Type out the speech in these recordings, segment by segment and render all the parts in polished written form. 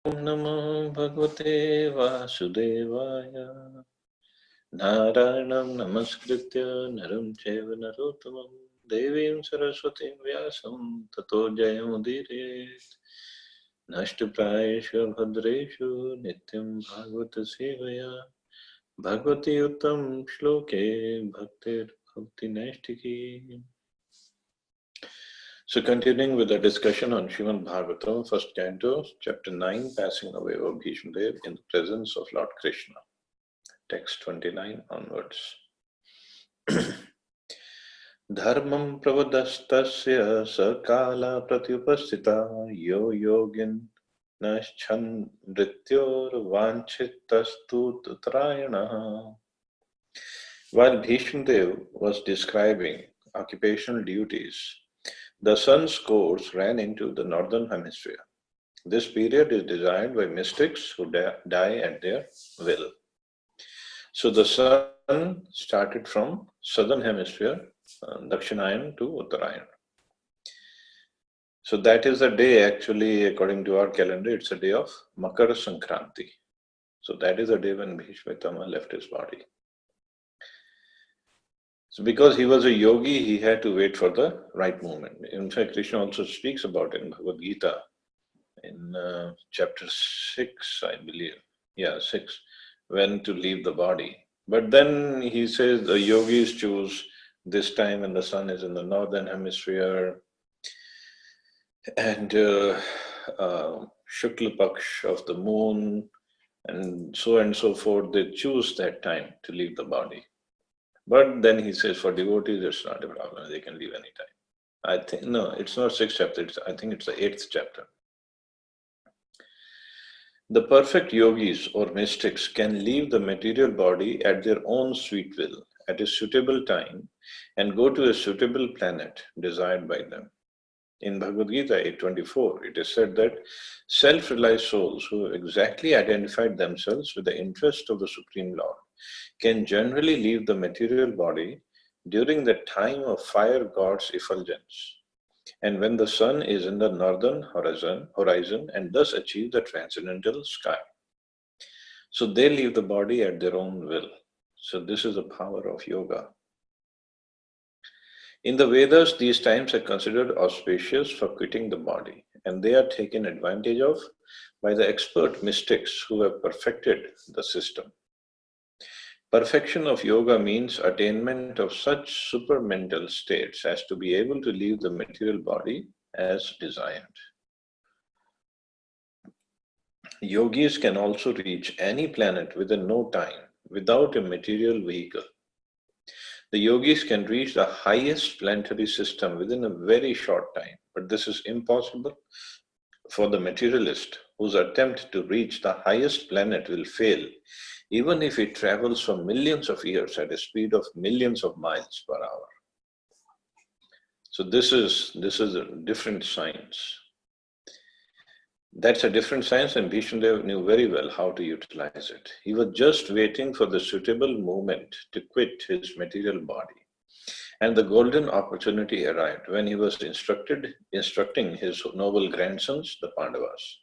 नमो भगवते वासुदेवाय नारायणं नमस्कृत्य नरं चैव नरोत्तमं देवीं सरस्वतीं व्यासं ततो जयमुदीरयेत् नष्टप्रायेषु भद्रेषु नित्यं भागवत सेवया भगवती उत्तम श्लोके भक्तिर्भक्ति नैष्ठिकी. So continuing with the discussion on Srimad Bhagavatam, first canto, chapter 9, passing away of Bhishma Dev in the presence of Lord Krishna. Text 29 onwards. Dharmam pravadastasya sakala pratyupastita yo yogin naschan nrityor vanchitastu tatrayana. While Bhishma Dev was describing occupational duties, the sun's course ran into the northern hemisphere. This period is designed by mystics who die at their will. So the sun started from southern hemisphere, Dakshinayan to Uttarayan. So that is the day, actually, according to our calendar, it's a day of Makara Sankranti. So that is the day when Bhishma Pitama left his body. So because he was a yogi, he had to wait for the right moment. In fact, Krishna also speaks about it in Bhagavad Gita in chapter 6, I believe. Yeah, 6, when to leave the body. But then he says the yogis choose this time when the sun is in the northern hemisphere and Shukla Paksh of the moon and so forth. They choose that time to leave the body. But then he says for devotees, it's not a problem. They can leave any time. I think, no, it's not 6th chapter. I think it's the 8th chapter. The perfect yogis or mystics can leave the material body at their own sweet will at a suitable time and go to a suitable planet desired by them. In Bhagavad Gita 8:24, it is said that self-realized souls who exactly identified themselves with the interest of the Supreme Lord can generally leave the material body during the time of fire god's effulgence, and when the sun is in the northern horizon and thus achieve the transcendental sky. So they leave the body at their own will. So this is the power of yoga. In the Vedas, these times are considered auspicious for quitting the body, and they are taken advantage of by the expert mystics who have perfected the system. Perfection of yoga means attainment of such supermental states as to be able to leave the material body as desired. Yogis can also reach any planet within no time without a material vehicle. The yogis can reach the highest planetary system within a very short time, but this is impossible for the materialist whose attempt to reach the highest planet will fail, even if it travels for millions of years at a speed of millions of miles per hour. So this is a different science. That's a different science, and Bhishmadev knew very well how to utilize it. He was just waiting for the suitable moment to quit his material body. And the golden opportunity arrived when he was instructing his noble grandsons, the Pandavas.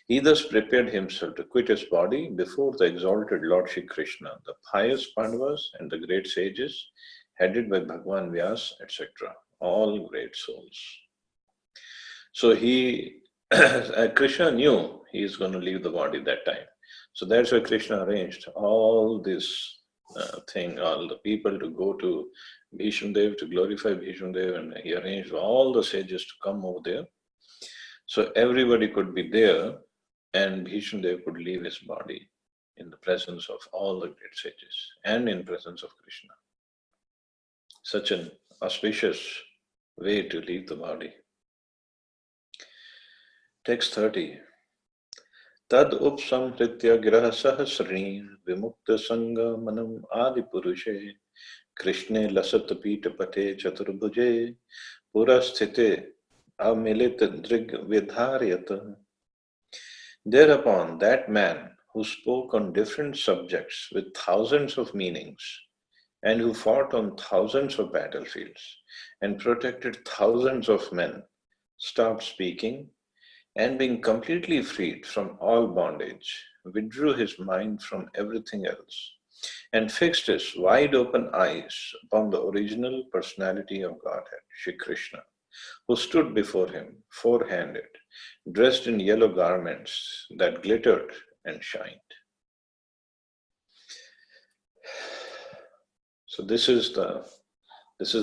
He thus prepared himself to quit his body before the exalted Lord Shri Krishna, the pious Pandavas, and the great sages, headed by Bhagwan Vyas, etc., all great souls. So Krishna knew he is going to leave the body that time. So that's why Krishna arranged all this all the people to go to Bhishma Dev to glorify Bhishma Dev, and he arranged all the sages to come over there. So everybody could be there, and Bhishma Dev could leave his body in the presence of all the great sages and in presence of Krishna. Such an auspicious way to leave the body. Text 30. Tad upsamhritya graha sahasrin vimukta sangha manam adi purushe Krishne lasat pita pate chaturbhuje purasthite amilit drig vidharyata. Thereupon that man who spoke on different subjects with thousands of meanings and who fought on thousands of battlefields and protected thousands of men stopped speaking and being completely freed from all bondage, withdrew his mind from everything else and fixed his wide open eyes upon the original personality of Godhead, Shri Krishna, who stood before him, four-handed, dressed in yellow garments that glittered and shined. So this is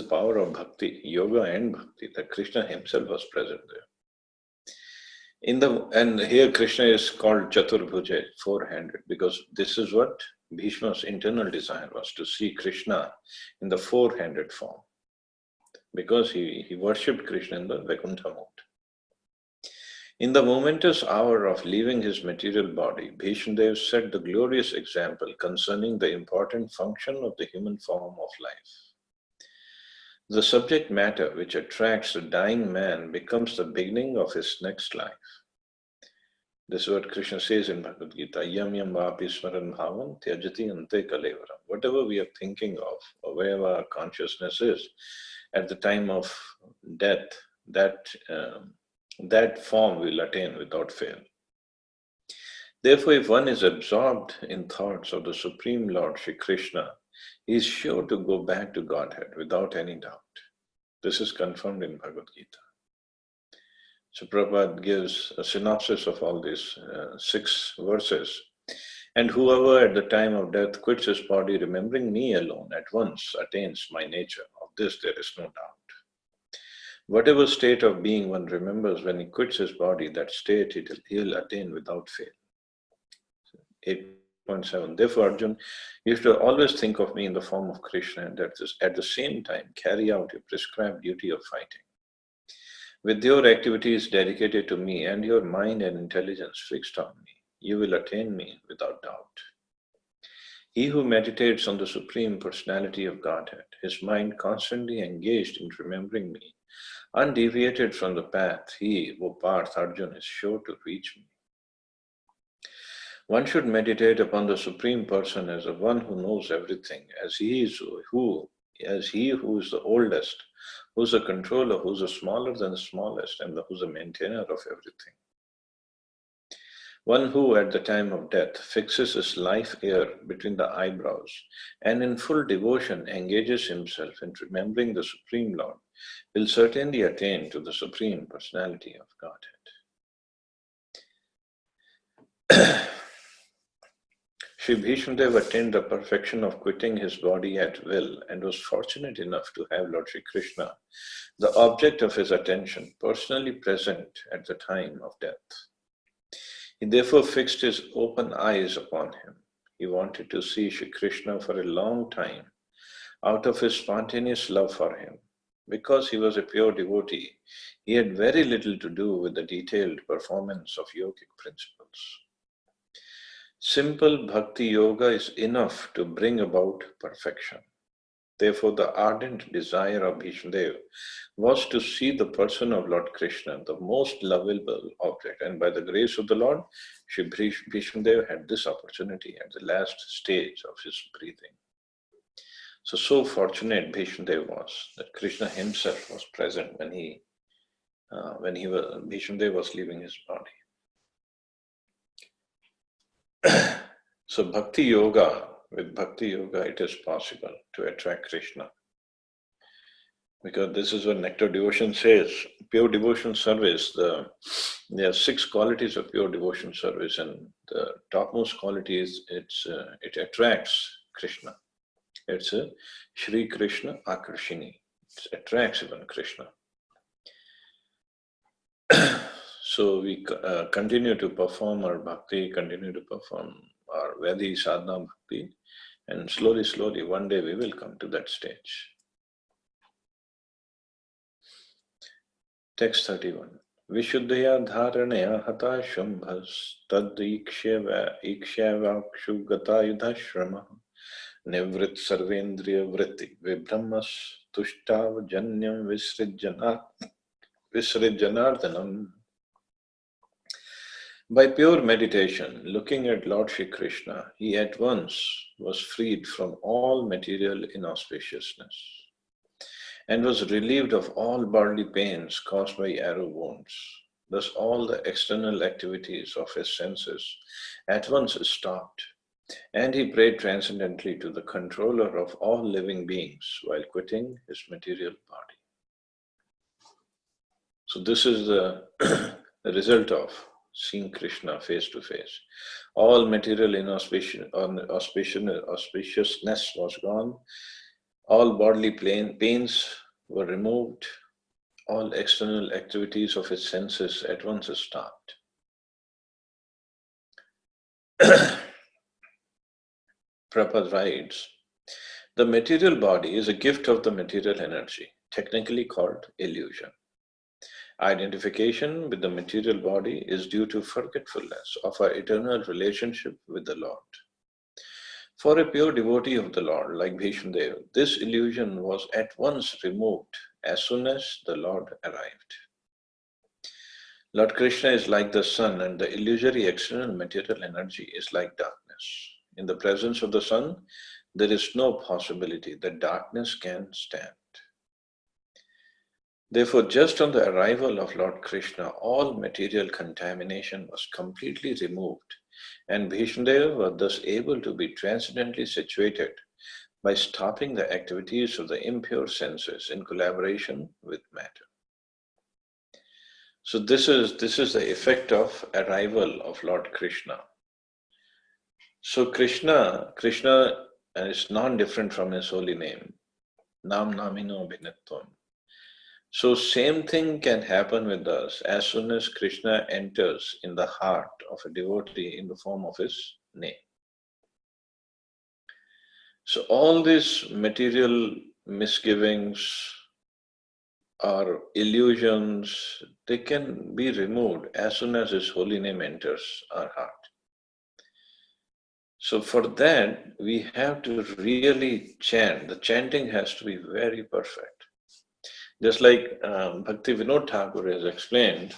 power of bhakti, yoga and bhakti, that Krishna himself was present there. And here Krishna is called Chaturbhuja, four-handed, because this is what Bhishma's internal desire was, to see Krishna in the four-handed form, because he worshipped Krishna in the Vaikuntha mode. In the momentous hour of leaving his material body, Bhishmadev set the glorious example concerning the important function of the human form of life. The subject matter which attracts the dying man becomes the beginning of his next life. This is what Krishna says in Bhagavad Gita, Yam yam vapi smaran bhavam tyajati ante kalevaram. Whatever we are thinking of, or wherever our consciousness is, at the time of death, that form will attain without fail. Therefore, if one is absorbed in thoughts of the Supreme Lord Shri Krishna, he is sure to go back to Godhead without any doubt. This is confirmed in Bhagavad Gita. So Prabhupada gives a synopsis of all these 6 verses. And whoever at the time of death quits his body, remembering me alone, at once attains my nature. Of this there is no doubt. Whatever state of being one remembers when he quits his body, that state he'll attain without fail. 8.7. Therefore, Arjun, you should always think of me in the form of Krishna, and at the same time carry out your prescribed duty of fighting. With your activities dedicated to me and your mind and intelligence fixed on me, you will attain me without doubt. He who meditates on the Supreme Personality of Godhead, his mind constantly engaged in remembering me, undeviated from the path, he, O Parth Arjun, is sure to reach me. One should meditate upon the Supreme Person as the one who knows everything, as he who is the oldest, who's the controller, who's the smaller than the smallest, and who's the maintainer of everything. One who at the time of death fixes his life hair between the eyebrows and in full devotion engages himself in remembering the Supreme Lord will certainly attain to the Supreme Personality of Godhead. Sri Bhishmadev attained the perfection of quitting his body at will and was fortunate enough to have Lord Sri Krishna, the object of his attention, personally present at the time of death. He therefore fixed his open eyes upon him. He wanted to see Sri Krishna for a long time out of his spontaneous love for him. Because he was a pure devotee, he had very little to do with the detailed performance of yogic principles. Simple bhakti yoga is enough to bring about perfection. Therefore, the ardent desire of Bhishmadev was to see the person of Lord Krishna, the most lovable object. And by the grace of the Lord, Shri Bhishmadev had this opportunity at the last stage of his breathing. So fortunate Bhishmadev was that Krishna himself was present when Bhishmadev was leaving his body. So with Bhakti Yoga, it is possible to attract Krishna. Because this is what Nectar Devotion says. Pure devotion service, there are 6 qualities of pure devotion service, and the topmost quality is it attracts Krishna. It's a Shri Krishna Akarshini. It attracts even Krishna. So we continue to perform our bhakti, continue to perform our Vedi sadhana bhakti, and slowly, one day we will come to that stage. Text 31. Vishuddhaya dharanaya hata shambhas tad ikshavakshu gata yudhashrama nivrit sarvendriya vritti vibrammas tushtav janyam visrijjanardhanam. By pure meditation, looking at Lord Shri Krishna, he at once was freed from all material inauspiciousness and was relieved of all bodily pains caused by arrow wounds. Thus, all the external activities of his senses at once stopped, and he prayed transcendently to the controller of all living beings while quitting his material body. So, this is the result of seeing Krishna face to face. All material auspiciousness was gone, all bodily pains were removed, all external activities of his senses at once stopped. Prabhupada writes, the material body is a gift of the material energy, technically called illusion. Identification with the material body is due to forgetfulness of our eternal relationship with the Lord. For a pure devotee of the Lord, like Bhishmadev, this illusion was at once removed as soon as the Lord arrived. Lord Krishna is like the sun, and the illusory external material energy is like darkness. In the presence of the sun, there is no possibility that darkness can stand. Therefore, just on the arrival of Lord Krishna, all material contamination was completely removed, and Bhishmadev was thus able to be transcendently situated by stopping the activities of the impure senses in collaboration with matter. So this is the effect of arrival of Lord Krishna. So Krishna is non-different from his holy name, Nam Namino Bhinatvam. So same thing can happen with us as soon as Krishna enters in the heart of a devotee in the form of his name. So all these material misgivings or illusions, they can be removed as soon as his holy name enters our heart. So for that, we have to really chant. The chanting has to be very perfect. Just like Bhakti Vinod Thakur has explained,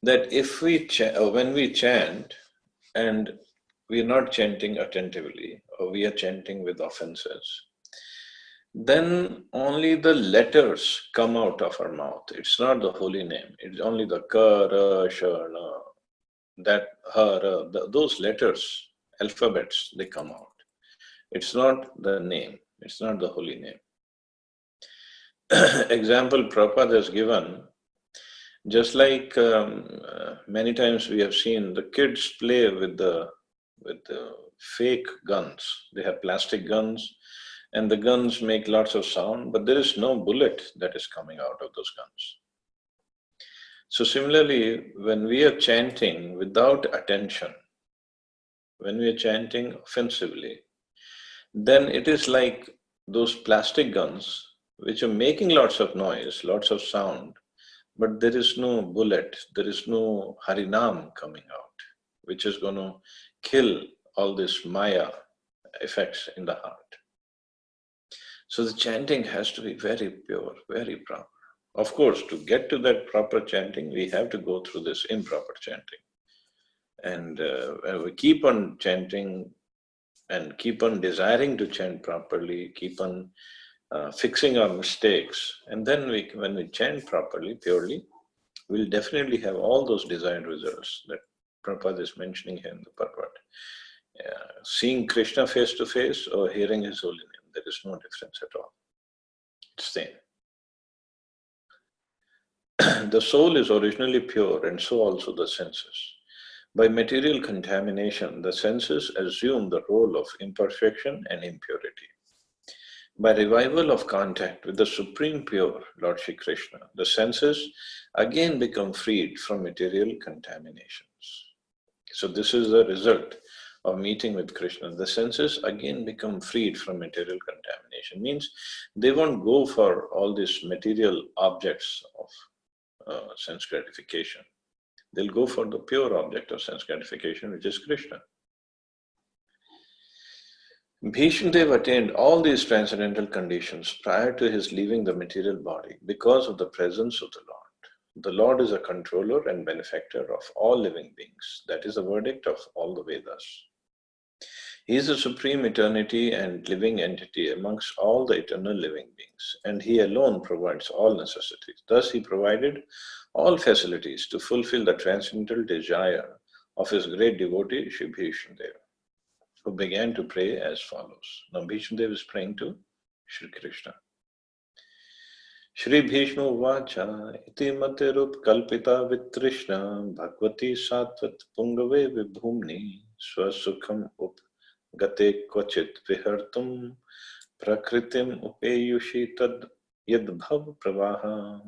that if when we chant and we are not chanting attentively, or we are chanting with offenses, then only the letters come out of our mouth. It's not the holy name. It's only the ka, ra, sha, na, that ha, ra, those letters, alphabets, they come out. It's not the name. It's not the holy name. Example Prabhupada has given, just like many times we have seen the kids play with the fake guns. They have plastic guns, and the guns make lots of sound, but there is no bullet that is coming out of those guns. So similarly, when we are chanting without attention, when we are chanting offensively, then it is like those plastic guns which are making lots of noise, lots of sound, but there is no bullet, there is no Harinam coming out, which is going to kill all this Maya effects in the heart. So the chanting has to be very pure, very proper. Of course, to get to that proper chanting, we have to go through this improper chanting. And we keep on chanting and keep on desiring to chant properly, keep on fixing our mistakes. And then when we chant properly, purely, we'll definitely have all those desired results that Prabhupada is mentioning here in the purport. Seeing Krishna face to face or hearing his holy name, there is no difference at all. It's same. The soul is originally pure, and so also the senses. By material contamination, the senses assume the role of imperfection and impurity. By revival of contact with the Supreme Pure, Lord Shri Krishna, the senses again become freed from material contaminations. So this is the result of meeting with Krishna. The senses again become freed from material contamination. Means they won't go for all these material objects of sense gratification. They'll go for the pure object of sense gratification, which is Krishna. Bhishmadev attained all these transcendental conditions prior to his leaving the material body because of the presence of the Lord. The Lord is a controller and benefactor of all living beings. That is the verdict of all the Vedas. He is the supreme eternity and living entity amongst all the eternal living beings, and he alone provides all necessities. Thus, he provided all facilities to fulfill the transcendental desire of his great devotee Shri Bhishmadev, who began to pray as follows. Now Bhishmadev is praying to Shri Krishna. Shri Bhishma Vacha iti matirup kalpita vitrishna bhagvati satvat pungave vibhumni swasukham up gate kvachit vihartum prakritim upeyushi tad yadbhav pravaha.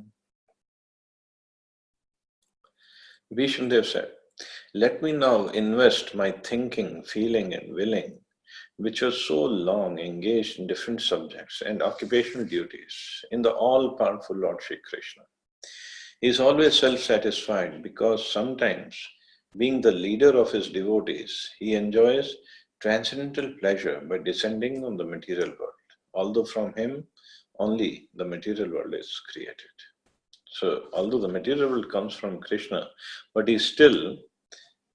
Bhishmadev said, let me now invest my thinking, feeling and willing, which was so long engaged in different subjects and occupational duties, in the all-powerful Lord Shri Krishna. He is always self-satisfied because sometimes, being the leader of his devotees, he enjoys transcendental pleasure by descending on the material world, although from him only the material world is created. So, although the material world comes from Krishna, but he still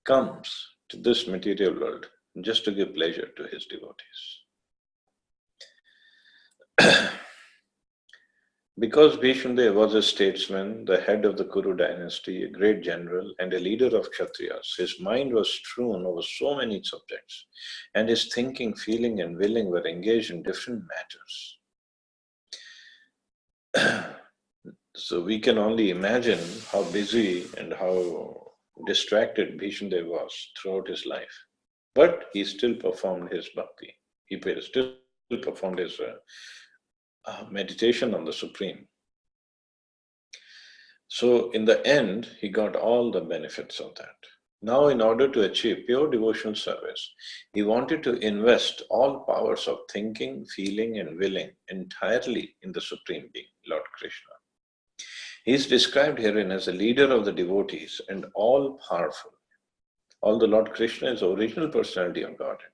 comes to this material world just to give pleasure to his devotees. Because Bhishmadev was a statesman, the head of the Kuru dynasty, a great general, and a leader of Kshatriyas, his mind was strewn over so many subjects, and his thinking, feeling, and willing were engaged in different matters. So we can only imagine how busy and how distracted Bhishmadev was throughout his life. But he still performed his bhakti. He still performed his meditation on the Supreme. So in the end, he got all the benefits of that. Now, in order to achieve pure devotional service, he wanted to invest all powers of thinking, feeling, and willing entirely in the Supreme Being, Lord Krishna. He is described herein as a leader of the devotees and all-powerful. Although Lord Krishna is the original personality of Godhead,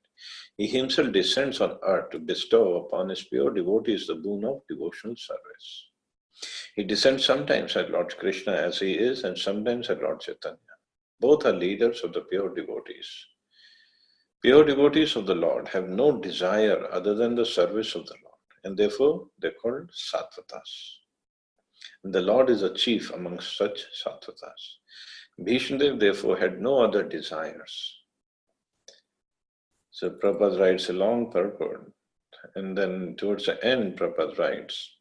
he himself descends on earth to bestow upon his pure devotees the boon of devotional service. He descends sometimes as Lord Krishna as he is, and sometimes as Lord Chaitanya. Both are leaders of the pure devotees. Pure devotees of the Lord have no desire other than the service of the Lord, and therefore they are called Sattvatas. And the Lord is a chief amongst such Sattvatas. Bhishmadev therefore had no other desires. So Prabhupada writes a long purport, and then towards the end Prabhupada writes,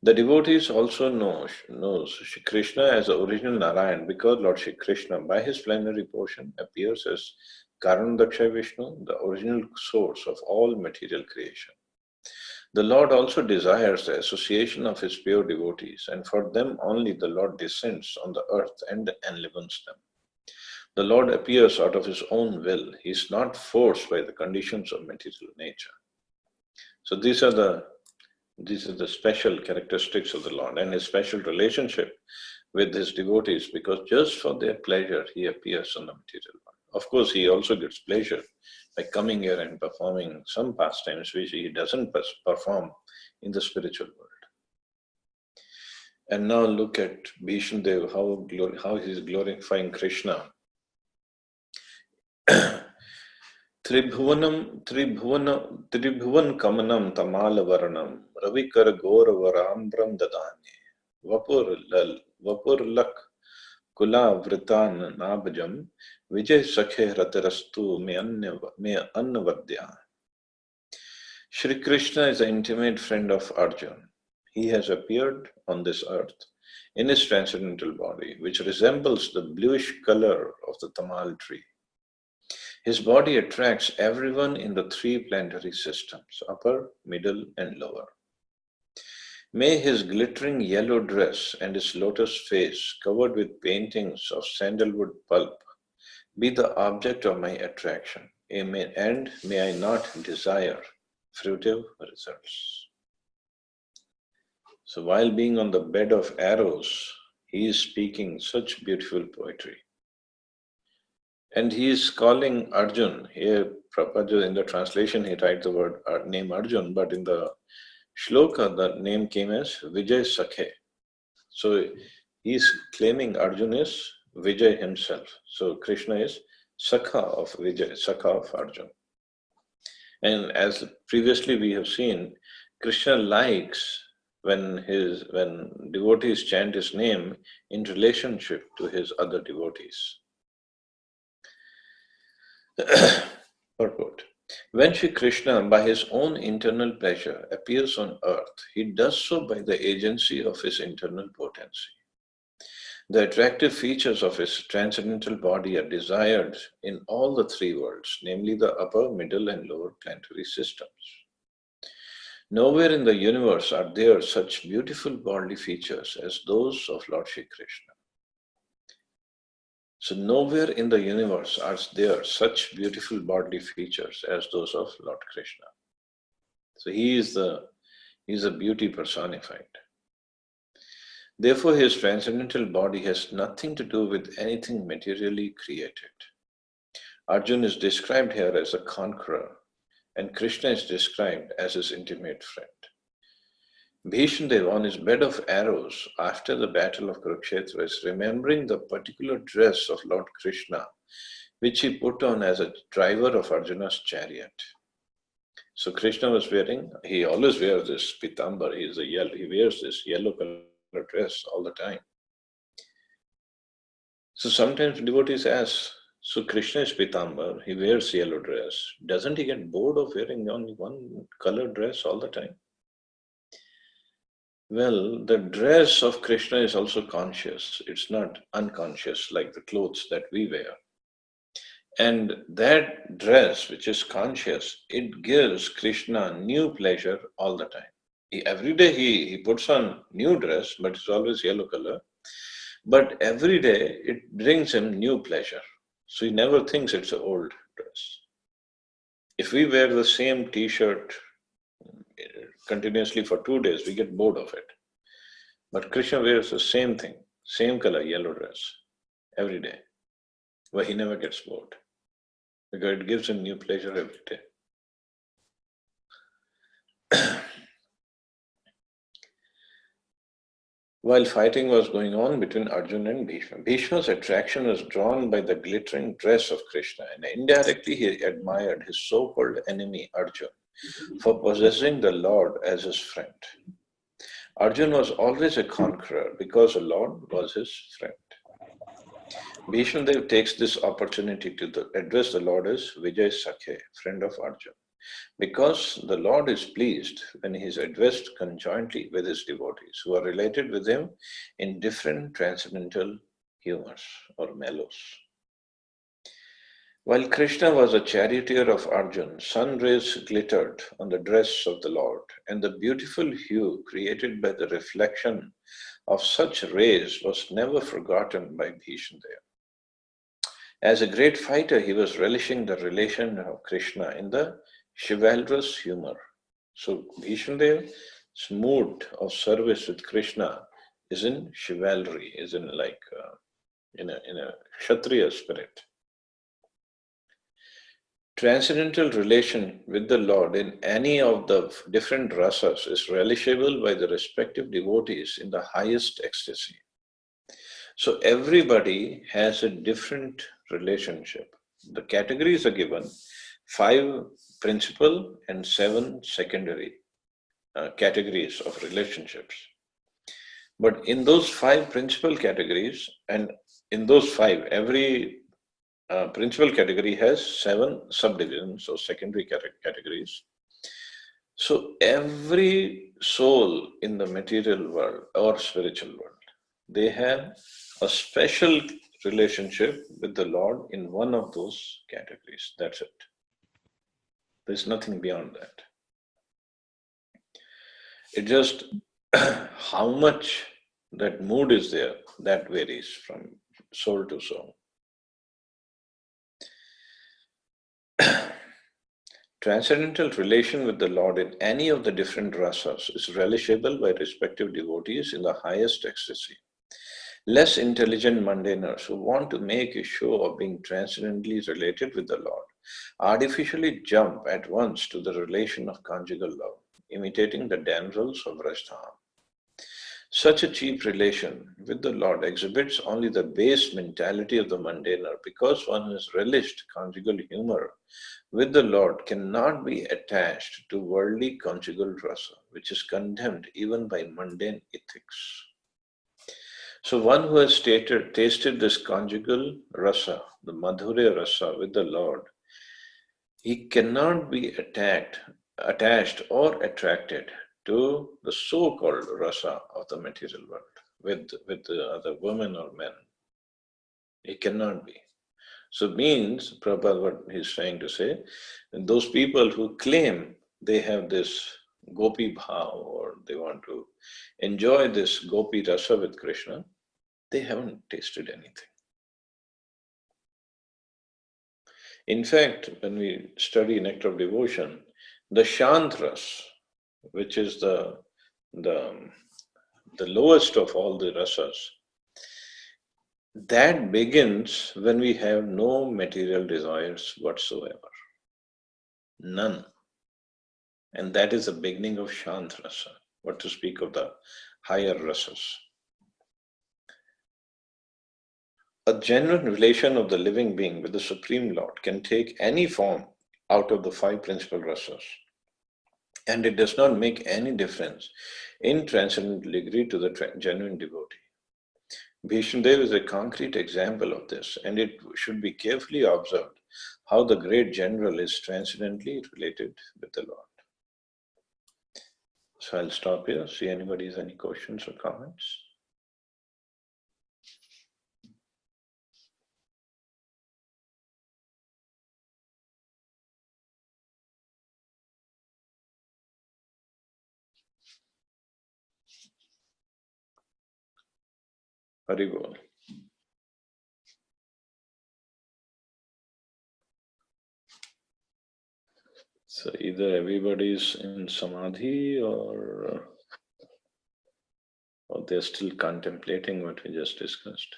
the devotees also knows Shri Krishna as the original Narayan because Lord Shri Krishna by his plenary portion appears as Karanadaksha Vishnu, the original source of all material creation. The Lord also desires the association of his pure devotees, and for them only the Lord descends on the earth and enlivens them. The Lord appears out of his own will. He is not forced by the conditions of material nature. So these are the special characteristics of the Lord and his special relationship with his devotees, because just for their pleasure he appears on the material world. Of course, he also gets pleasure by coming here and performing some pastimes which he doesn't perform in the spiritual world. And now look at Bhishmadev, how he is glorifying Krishna. Tribhuvan kamanam tamala ravikar gora varambram dadane vapur lak kula vritan nabjam vijay sakhe ratarastu me annavadya. Shri Krishna is the intimate friend of Arjuna. He has appeared on this earth in his transcendental body, which resembles the bluish color of the tamal tree. His body attracts everyone in the three planetary systems, upper, middle, and lower. May his glittering yellow dress and his lotus face covered with paintings of sandalwood pulp be the object of my attraction, and may I not desire fruitive results. So while being on the bed of arrows, he is speaking such beautiful poetry. And he is calling Arjun. Here, Prabhupada, in the translation, he writes the word name Arjun, but in the shloka, the name came as Vijay Sakhe. So he is claiming Arjun is Vijay himself. So Krishna is Sakha of Vijay, Sakha of Arjun. And as previously we have seen, Krishna likes when devotees chant his name in relationship to his other devotees. Purport. When Sri Krishna, by his own internal pleasure, appears on earth, he does so by the agency of his internal potency. The attractive features of his transcendental body are desired in all the three worlds, namely the upper, middle, and lower planetary systems. Nowhere in the universe are there such beautiful bodily features as those of Lord Shri Krishna. So nowhere in the universe are there such beautiful bodily features as those of Lord Krishna. So he is a beauty personified. Therefore, his transcendental body has nothing to do with anything materially created. Arjuna is described here as a conqueror, and Krishna is described as his intimate friend. Bhishmadev, on his bed of arrows after the battle of Kurukshetra, is remembering the particular dress of Lord Krishna, which he put on as a driver of Arjuna's chariot. So Krishna was wearing, he always wears this pitambar, he wears this yellow color dress all the time. So sometimes devotees ask, so Krishna is pitambar, he wears yellow dress. Doesn't he get bored of wearing only one color dress all the time? Well, the dress of Krishna is also conscious. It's not unconscious like the clothes that we wear. And that dress, which is conscious, it gives Krishna new pleasure all the time. Every day he puts on new dress, but it's always yellow color. But every day it brings him new pleasure. So he never thinks it's an old dress. If we wear the same t-shirt continuously for 2 days, we get bored of it. But Krishna wears the same thing, same color, yellow dress, every day. But he never gets bored because it gives him new pleasure every day. While fighting was going on between Arjuna and Bhishma, Bhishma's attraction was drawn by the glittering dress of Krishna, and indirectly he admired his so-called enemy Arjuna for possessing the Lord as his friend. Arjuna was always a conqueror because the Lord was his friend. Bhishmadev takes this opportunity to address the Lord as Vijay Sakhe, friend of Arjuna, because the Lord is pleased when he is addressed conjointly with his devotees who are related with him in different transcendental humors or mellows. While Krishna was a charioteer of Arjuna, sun rays glittered on the dress of the Lord, and the beautiful hue created by the reflection of such rays was never forgotten by Bhishmadev. As a great fighter, he was relishing the relation of Krishna in the chivalrous humor. So Bhishmadev's mood of service with Krishna is in chivalry, is in in a Kshatriya spirit. Transcendental relation with the Lord in any of the different rasas is relishable by the respective devotees in the highest ecstasy. So everybody has a different relationship. The categories are given, 5 principal and 7 secondary categories of relationships. But in those 5 principal categories, and in those 5, every principal category has 7 subdivisions or secondary categories. So every soul in the material world or spiritual world, they have a special relationship with the Lord in one of those categories. That's it. There's nothing beyond that. It just how much that mood is there, that varies from soul to soul. Transcendental relation with the Lord in any of the different rasas is relishable by respective devotees in the highest ecstasy. Less intelligent mundaners who want to make a show of being transcendently related with the Lord artificially jump at once to the relation of conjugal love, imitating the damsels of Rajadham. Such a cheap relation with the Lord exhibits only the base mentality of the mundaner, because one who has relished conjugal humor with the Lord cannot be attached to worldly conjugal rasa, which is condemned even by mundane ethics. So one who has tasted this conjugal rasa, the madhurya rasa with the Lord, he cannot be attached or attracted to the so-called rasa of the material world with the other women or men. He cannot be. So it means, Prabhupada, what he's trying to say, those people who claim they have this gopi bhav or they want to enjoy this gopi rasa with Krishna, they haven't tasted anything. In fact, when we study Nectar of Devotion, the Shantras, which is the lowest of all the rasas, that begins when we have no material desires whatsoever. None. And that is the beginning of Shant rasa, what to speak of the higher rasas. A genuine relation of the living being with the Supreme Lord can take any form out of the five principal rasas. And it does not make any difference in transcendental degree to the genuine devotee. Bhishmadev is a concrete example of this, and it should be carefully observed how the great general is transcendently related with the Lord. So I'll stop here, see anybody has any questions or comments. Hari Bol. So either everybody's in Samadhi or they're still contemplating what we just discussed.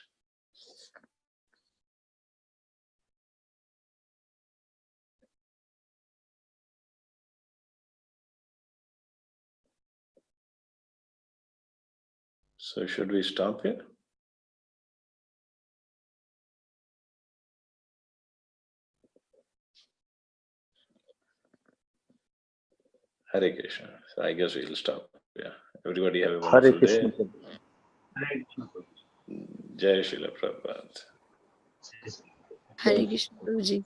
So should we stop here? Hare Krishna. So I guess we'll stop. Yeah. Everybody have a wonderful day. Hare Krishna. Jai Srila Prabhupada. Hare Krishna Guruji.